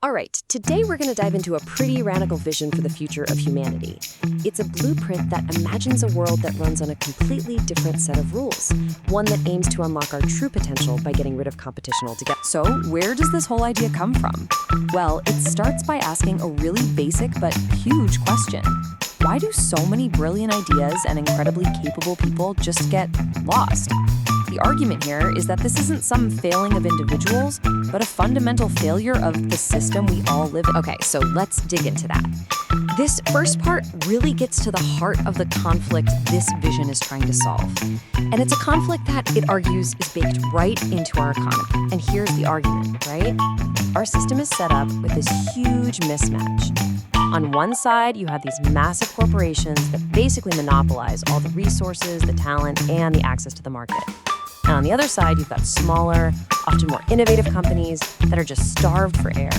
All right, today we're going to dive into a pretty radical vision for the future of humanity. It's a blueprint that imagines a world that runs on a completely different set of rules, one that aims to unlock our true potential by getting rid of competition altogether. So, where does this whole idea come from? Well, it starts by asking a really basic but huge question. Why do so many brilliant ideas and incredibly capable people just get lost? The argument here is that this isn't some failing of individuals, but a fundamental failure of the system we all live in. Okay, so let's dig into that. This first part really gets to the heart of the conflict this vision is trying to solve. And it's a conflict that, it argues, is baked right into our economy. And here's the argument, right? Our system is set up with this huge mismatch. On one side, you have these massive corporations that basically monopolize all the resources, the talent, and the access to the market. And on the other side, you've got smaller, often more innovative companies that are just starved for air.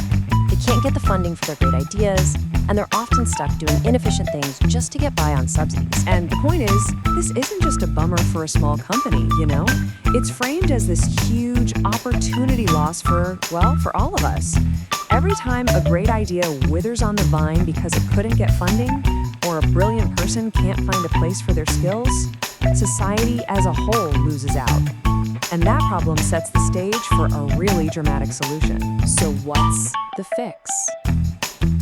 They can't get the funding for their great ideas, and they're often stuck doing inefficient things just to get by on subsidies. And the point is, this isn't just a bummer for a small company, you know? It's framed as this huge opportunity loss for all of us. Every time a great idea withers on the vine because it couldn't get funding, or a brilliant person can't find a place for their skills, society as a whole loses out. And that problem sets the stage for a really dramatic solution. So what's the fix?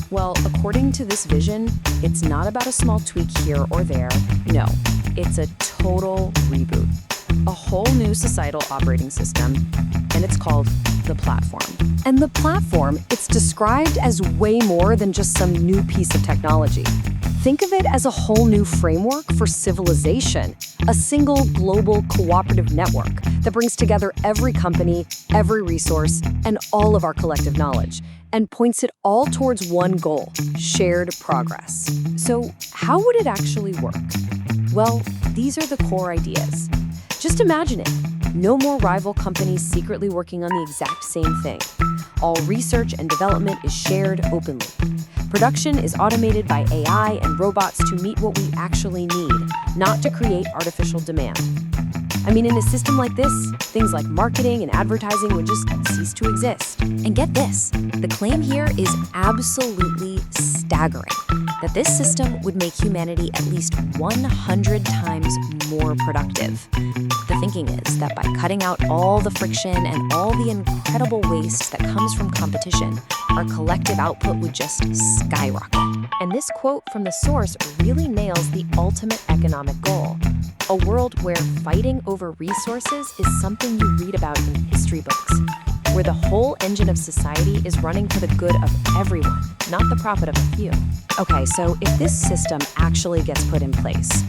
Well, according to this vision, it's not about a small tweak here or there. No, it's a total reboot. A whole new societal operating system, and it's called the platform. And the platform, it's described as way more than just some new piece of technology. Think of it as a whole new framework for civilization, a single global cooperative network that brings together every company, every resource, and all of our collective knowledge, and points it all towards one goal: shared progress. So how would it actually work? Well, these are the core ideas. Just imagine it. No more rival companies secretly working on the exact same thing. All research and development is shared openly. Production is automated by AI and robots to meet what we actually need, not to create artificial demand. I mean, in a system like this, things like marketing and advertising would just cease to exist. And get this, the claim here is absolutely staggering, that this system would make humanity at least 100 times more productive. The thinking is that by cutting out all the friction and all the incredible waste that comes from competition, our collective output would just skyrocket. And this quote from the source really nails the ultimate economic goal: a world where fighting over resources is something you read about in history books, where the whole engine of society is running for the good of everyone, not the profit of a few. Okay, so if this system actually gets put in place,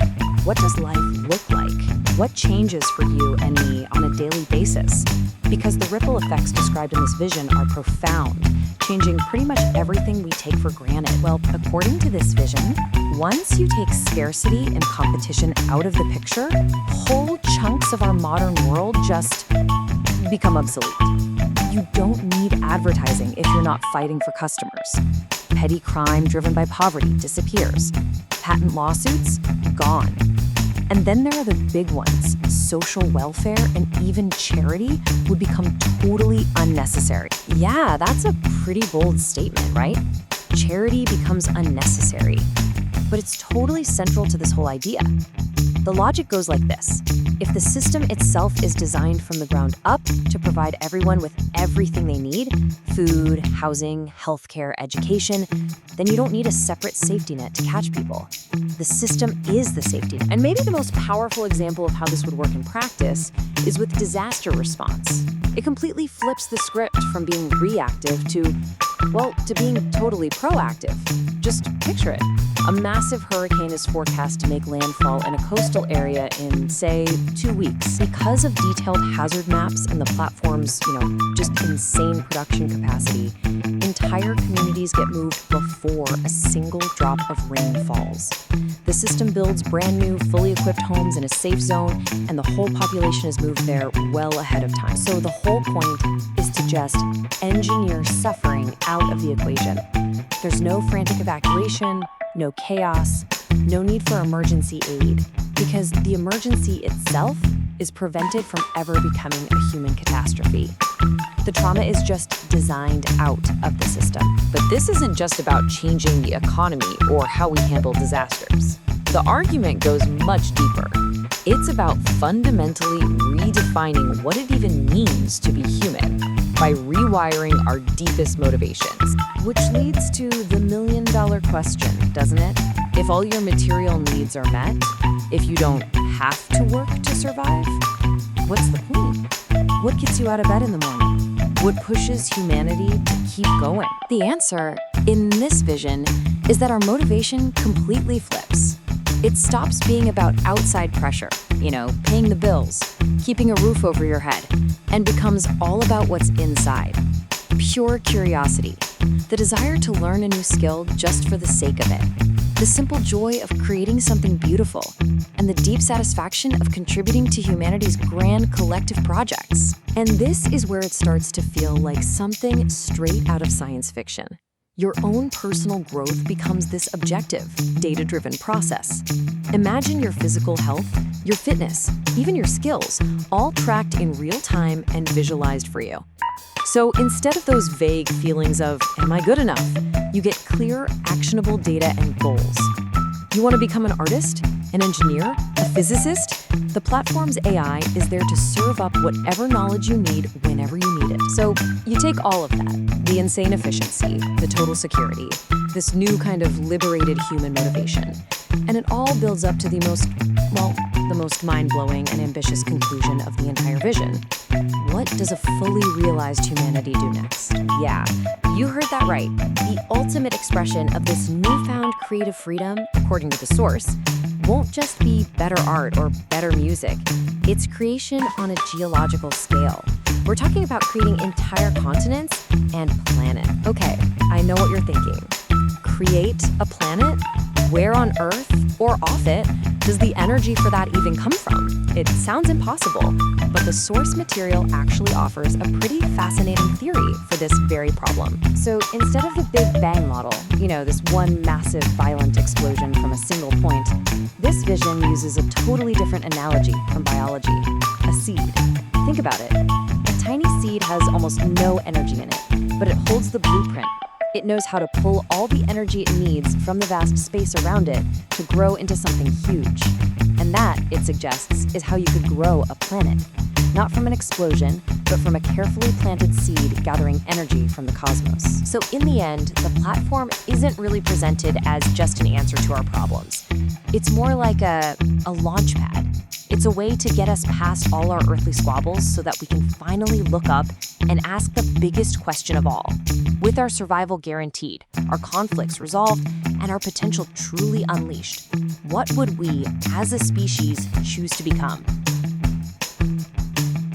what does life look like? What changes for you and me on a daily basis? Because the ripple effects described in this vision are profound, changing pretty much everything we take for granted. Well, according to this vision, once you take scarcity and competition out of the picture, whole chunks of our modern world just become obsolete. You don't need advertising if you're not fighting for customers. Petty crime driven by poverty disappears. Patent lawsuits, gone. And then there are the big ones. Social welfare and even charity would become totally unnecessary. Yeah, that's a pretty bold statement, right? Charity becomes unnecessary. But it's totally central to this whole idea. The logic goes like this. If the system itself is designed from the ground up to provide everyone with everything they need, food, housing, healthcare, education, then you don't need a separate safety net to catch people. The system is the safety net. And maybe the most powerful example of how this would work in practice is with disaster response. It completely flips the script from being reactive to being totally proactive. Just picture it. A massive hurricane is forecast to make landfall in a coastal area in, say, 2 weeks. Because of detailed hazard maps and the platform's, just insane production capacity, entire communities get moved before a single drop of rain falls. The system builds brand new, fully equipped homes in a safe zone, and the whole population is moved there well ahead of time. So the whole point is to just engineer suffering out of the equation. There's no frantic evacuation, no chaos, no need for emergency aid, because the emergency itself is prevented from ever becoming a human catastrophe. The trauma is just designed out of the system. this isn't just about changing the economy or how we handle disasters. The argument goes much deeper. It's about fundamentally redefining what it even means to be human by rewiring our deepest motivations. Which leads to the million-dollar question, doesn't it? If all your material needs are met, if you don't have to work to survive, what's the point? What gets you out of bed in the morning? What pushes humanity to keep going? The answer, in this vision, is that our motivation completely flips. It stops being about outside pressure, paying the bills, keeping a roof over your head, and becomes all about what's inside. Pure curiosity, the desire to learn a new skill just for the sake of it, the simple joy of creating something beautiful, and the deep satisfaction of contributing to humanity's grand collective projects. And this is where it starts to feel like something straight out of science fiction. Your own personal growth becomes this objective, data-driven process. Imagine your physical health, your fitness, even your skills, all tracked in real time and visualized for you. So instead of those vague feelings of, am I good enough? You get clear, actionable data and goals. You want to become an artist, an engineer, a physicist? The platform's AI is there to serve up whatever knowledge you need whenever you need it. So you take all of that, the insane efficiency, the total security, this new kind of liberated human motivation, and it all builds up to the most mind-blowing and ambitious conclusion of the entire vision. What does a fully realized humanity do next? Yeah, you heard that right. The ultimate expression of this newfound creative freedom, according to the source, won't just be better art or better music. It's creation on a geological scale. We're talking about creating entire continents and planet. Okay, I know what you're thinking. Create a planet? Where on Earth or off it does the energy for that even come from? It sounds impossible, but the source material actually offers a pretty fascinating theory for this very problem. So instead of the Big Bang model, this one massive violent explosion from a single point, this vision uses a totally different analogy from biology, a seed. Think about it. A tiny seed has almost no energy in it, but it holds the blueprint. It knows how to pull all the energy it needs from the vast space around it to grow into something huge. And that, it suggests, is how you could grow a planet. Not from an explosion, but from a carefully planted seed gathering energy from the cosmos. So in the end, the platform isn't really presented as just an answer to our problems. It's more like a launchpad. It's a way to get us past all our earthly squabbles so that we can finally look up and ask the biggest question of all. With our survival guaranteed, our conflicts resolved, and our potential truly unleashed, what would we, as a species, choose to become?